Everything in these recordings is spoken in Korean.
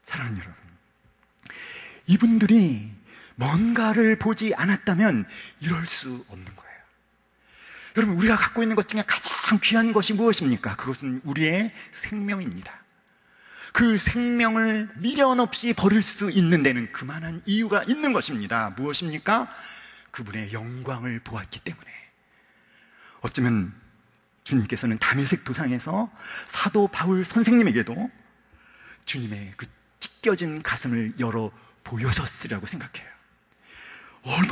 사랑하는 여러분, 이분들이 뭔가를 보지 않았다면 이럴 수 없는 거예요. 여러분, 우리가 갖고 있는 것 중에 가장 귀한 것이 무엇입니까? 그것은 우리의 생명입니다. 그 생명을 미련 없이 버릴 수 있는 데는 그만한 이유가 있는 것입니다. 무엇입니까? 그분의 영광을 보았기 때문에. 어쩌면 주님께서는 다메섹 도상에서 사도 바울 선생님에게도 주님의 그 찢겨진 가슴을 열어 보여줬으리라고 생각해요.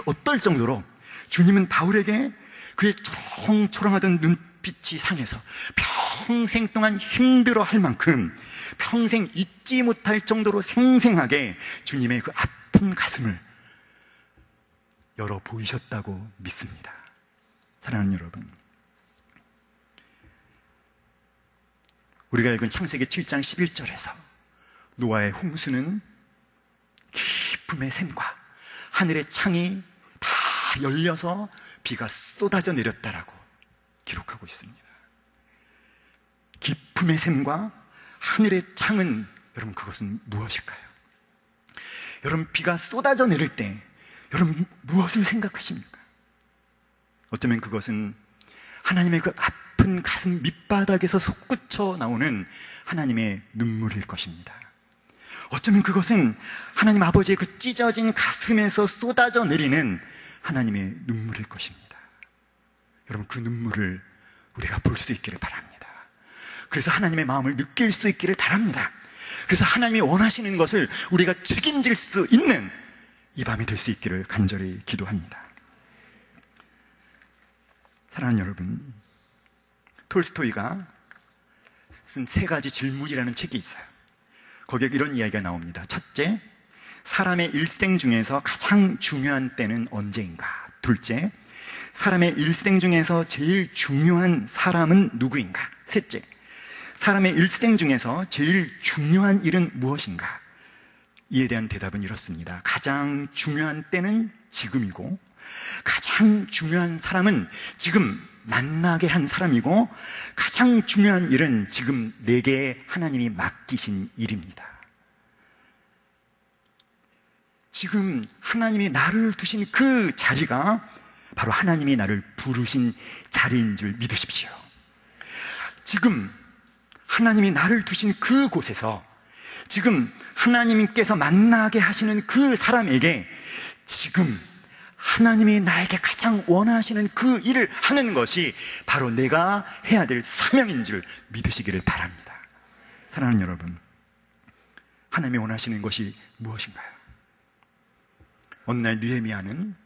어떨 정도로 주님은 바울에게 그의 초롱초롱하던 눈빛이 상해서 평생 동안 힘들어할 만큼 평생 잊지 못할 정도로 생생하게 주님의 그 아픈 가슴을 열어 보이셨다고 믿습니다. 사랑하는 여러분, 우리가 읽은 창세기 7장 11절에서 노아의 홍수는 기쁨의 샘과 하늘의 창이 다 열려서 비가 쏟아져 내렸다라고 기록하고 있습니다. 기쁨의 샘과 하늘의 창은, 여러분, 그것은 무엇일까요? 여러분, 비가 쏟아져 내릴 때 여러분 무엇을 생각하십니까? 어쩌면 그것은 하나님의 그 아픈 가슴 밑바닥에서 솟구쳐 나오는 하나님의 눈물일 것입니다. 어쩌면 그것은 하나님 아버지의 그 찢어진 가슴에서 쏟아져 내리는 하나님의 눈물일 것입니다. 여러분, 그 눈물을 우리가 볼 수 있기를 바랍니다. 그래서 하나님의 마음을 느낄 수 있기를 바랍니다. 그래서 하나님이 원하시는 것을 우리가 책임질 수 있는 이 밤이 될 수 있기를 간절히 기도합니다. 사랑하는 여러분, 톨스토이가 쓴 3가지 질문이라는 책이 있어요. 거기에 이런 이야기가 나옵니다. 첫째, 사람의 일생 중에서 가장 중요한 때는 언제인가? 둘째, 사람의 일생 중에서 제일 중요한 사람은 누구인가? 셋째, 사람의 일생 중에서 제일 중요한 일은 무엇인가? 이에 대한 대답은 이렇습니다. 가장 중요한 때는 지금이고, 가장 중요한 사람은 지금 만나게 한 사람이고, 가장 중요한 일은 지금 내게 하나님이 맡기신 일입니다. 지금 하나님이 나를 두신 그 자리가 바로 하나님이 나를 부르신 자리인 줄 믿으십시오. 지금 하나님이 나를 두신 그곳에서 지금 하나님께서 만나게 하시는 그 사람에게 지금 하나님이 나에게 가장 원하시는 그 일을 하는 것이 바로 내가 해야 될 사명인 줄 믿으시기를 바랍니다. 사랑하는 여러분, 하나님이 원하시는 것이 무엇인가요? 어느 날 느헤미야는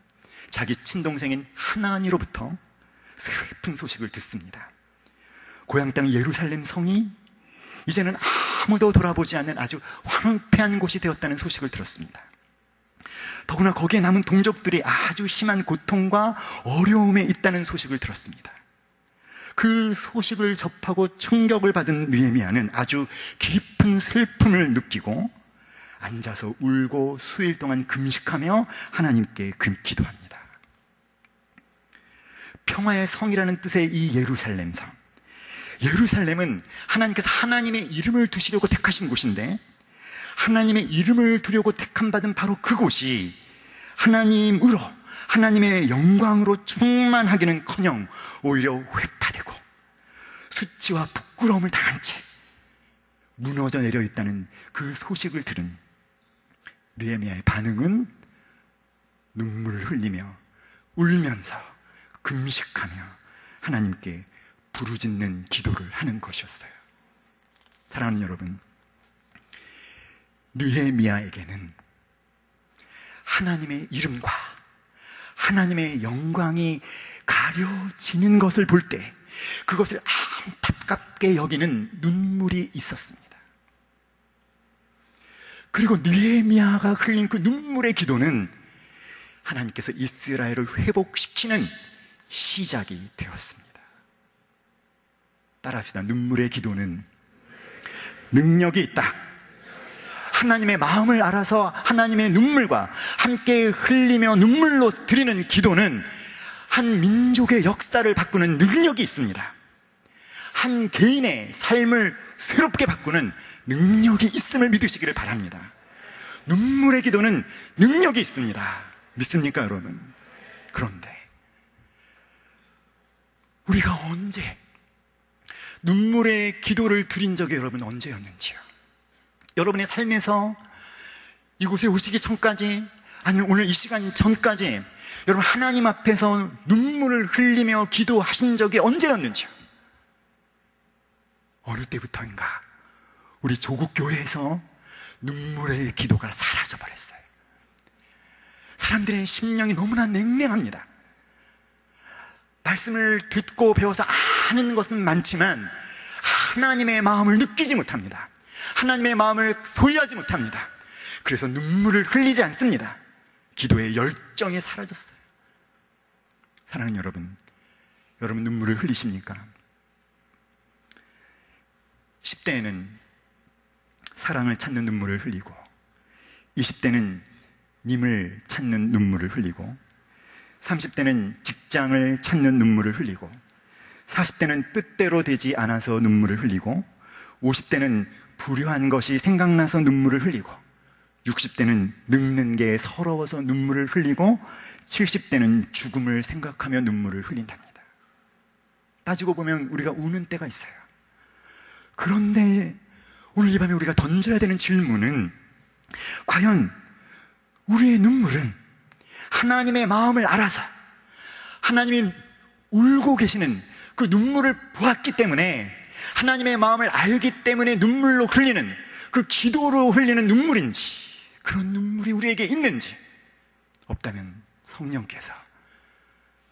자기 친동생인 하나니로부터 슬픈 소식을 듣습니다. 고향 땅 예루살렘 성이 이제는 아무도 돌아보지 않는 아주 황폐한 곳이 되었다는 소식을 들었습니다. 더구나 거기에 남은 동족들이 아주 심한 고통과 어려움에 있다는 소식을 들었습니다. 그 소식을 접하고 충격을 받은 느헤미야는 아주 깊은 슬픔을 느끼고 앉아서 울고 수일 동안 금식하며 하나님께 기도합니다. 평화의 성이라는 뜻의 이 예루살렘 성, 예루살렘은 하나님께서 하나님의 이름을 두시려고 택하신 곳인데, 하나님의 이름을 두려고 택함받은 바로 그곳이 하나님으로, 하나님의 영광으로 충만하기는커녕 오히려 회파되고 수치와 부끄러움을 당한 채 무너져 내려 있다는 그 소식을 들은 느헤미야의 반응은 눈물을 흘리며 울면서 금식하며 하나님께 부르짖는 기도를 하는 것이었어요. 사랑하는 여러분, 느헤미야에게는 하나님의 이름과 하나님의 영광이 가려지는 것을 볼 때 그것을 안타깝게 여기는 눈물이 있었습니다. 그리고 느헤미야가 흘린 그 눈물의 기도는 하나님께서 이스라엘을 회복시키는 시작이 되었습니다. 따라합시다. 눈물의 기도는 능력이 있다. 하나님의 마음을 알아서 하나님의 눈물과 함께 흘리며 눈물로 드리는 기도는 한 민족의 역사를 바꾸는 능력이 있습니다. 한 개인의 삶을 새롭게 바꾸는 능력이 있음을 믿으시기를 바랍니다. 눈물의 기도는 능력이 있습니다. 믿습니까, 여러분? 그런데 우리가 언제 눈물의 기도를 드린 적이 여러분 언제였는지요? 여러분의 삶에서 이곳에 오시기 전까지, 아니면 오늘 이 시간 전까지 여러분 하나님 앞에서 눈물을 흘리며 기도하신 적이 언제였는지요? 어느 때부터인가 우리 조국 교회에서 눈물의 기도가 사라져버렸어요. 사람들의 심령이 너무나 냉랭합니다. 말씀을 듣고 배워서 아는 것은 많지만 하나님의 마음을 느끼지 못합니다. 하나님의 마음을 소유하지 못합니다. 그래서 눈물을 흘리지 않습니다. 기도의 열정이 사라졌어요. 사랑하는 여러분, 여러분 눈물을 흘리십니까? 10대에는 사랑을 찾는 눈물을 흘리고, 20대는 님을 찾는 눈물을 흘리고, 30대는 직장을 찾는 눈물을 흘리고, 40대는 뜻대로 되지 않아서 눈물을 흘리고, 50대는 불효한 것이 생각나서 눈물을 흘리고, 60대는 늙는 게 서러워서 눈물을 흘리고, 70대는 죽음을 생각하며 눈물을 흘린답니다. 따지고 보면 우리가 우는 때가 있어요. 그런데 오늘 이 밤에 우리가 던져야 되는 질문은, 과연 우리의 눈물은 하나님의 마음을 알아서 하나님이 울고 계시는 그 눈물을 보았기 때문에, 하나님의 마음을 알기 때문에 눈물로 흘리는, 그 기도로 흘리는 눈물인지, 그런 눈물이 우리에게 있는지, 없다면 성령께서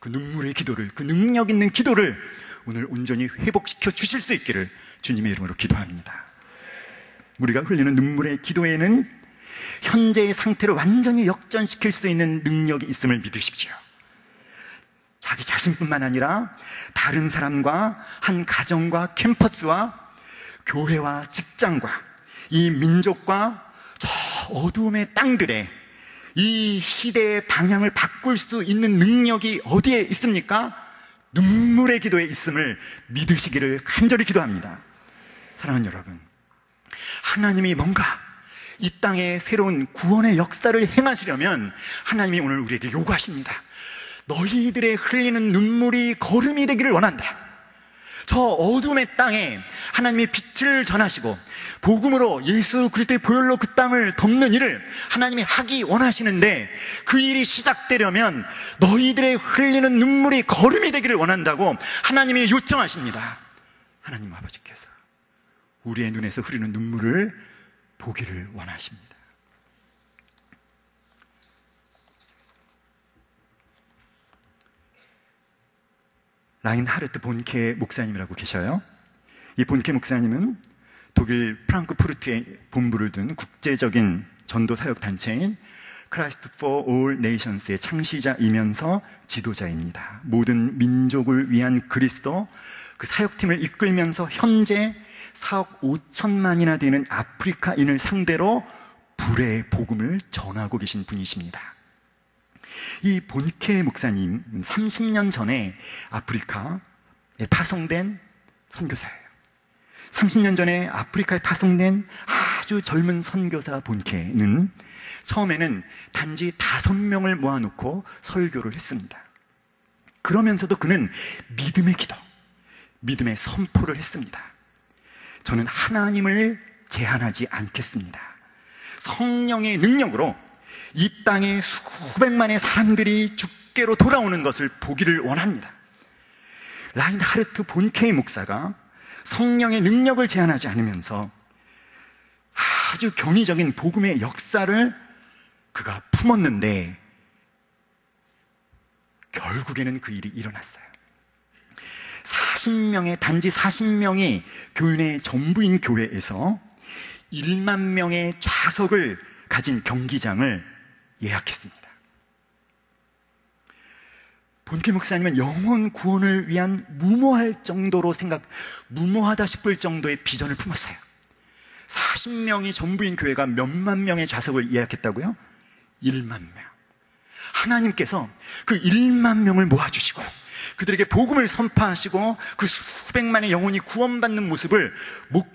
그 눈물의 기도를, 그 능력 있는 기도를 오늘 온전히 회복시켜 주실 수 있기를 주님의 이름으로 기도합니다. 우리가 흘리는 눈물의 기도에는 현재의 상태를 완전히 역전시킬 수 있는 능력이 있음을 믿으십시오. 자기 자신뿐만 아니라 다른 사람과, 한 가정과 캠퍼스와 교회와 직장과 이 민족과 저 어두움의 땅들에 이 시대의 방향을 바꿀 수 있는 능력이 어디에 있습니까? 눈물의 기도에 있음을 믿으시기를 간절히 기도합니다. 사랑하는 여러분, 하나님이 뭔가 이 땅에 새로운 구원의 역사를 행하시려면 하나님이 오늘 우리에게 요구하십니다. 너희들의 흘리는 눈물이 거름이 되기를 원한다. 저 어둠의 땅에 하나님이 빛을 전하시고 복음으로 예수 그리스도의 보혈로 그 땅을 덮는 일을 하나님이 하기 원하시는데, 그 일이 시작되려면 너희들의 흘리는 눈물이 거름이 되기를 원한다고 하나님이 요청하십니다. 하나님 아버지께서 우리의 눈에서 흐르는 눈물을 보기를 원하십니다. 라인하르트 본케 목사님이라고 계셔요. 이 본케 목사님은 독일 프랑크푸르트에 본부를 둔 국제적인 전도 사역 단체인 Christ for All Nations의 창시자이면서 지도자입니다. 모든 민족을 위한 그리스도, 그 사역팀을 이끌면서 현재 4억 5천만이나 되는 아프리카인을 상대로 불의 복음을 전하고 계신 분이십니다. 이 본케 목사님은 30년 전에 아프리카에 파송된 선교사예요. 30년 전에 아프리카에 파송된 아주 젊은 선교사 본케는 처음에는 단지 5명을 모아놓고 설교를 했습니다. 그러면서도 그는 믿음의 기도, 믿음의 선포를 했습니다. 저는 하나님을 제한하지 않겠습니다. 성령의 능력으로 이 땅에 수백만의 사람들이 주께로 돌아오는 것을 보기를 원합니다. 라인하르트 본케이 목사가 성령의 능력을 제한하지 않으면서 아주 경이적인 복음의 역사를 그가 품었는데, 결국에는 그 일이 일어났어요. 40명의, 단지 40명의 교인의 전부인 교회에서 1만 명의 좌석을 가진 경기장을 예약했습니다. 본케 목사님은 영혼 구원을 위한 무모하다 싶을 정도의 비전을 품었어요. 40명이 전부인 교회가 몇만 명의 좌석을 예약했다고요? 1만 명. 하나님께서 그 1만 명을 모아주시고 그들에게 복음을 선포하시고 그 수백만의 영혼이 구원받는 모습을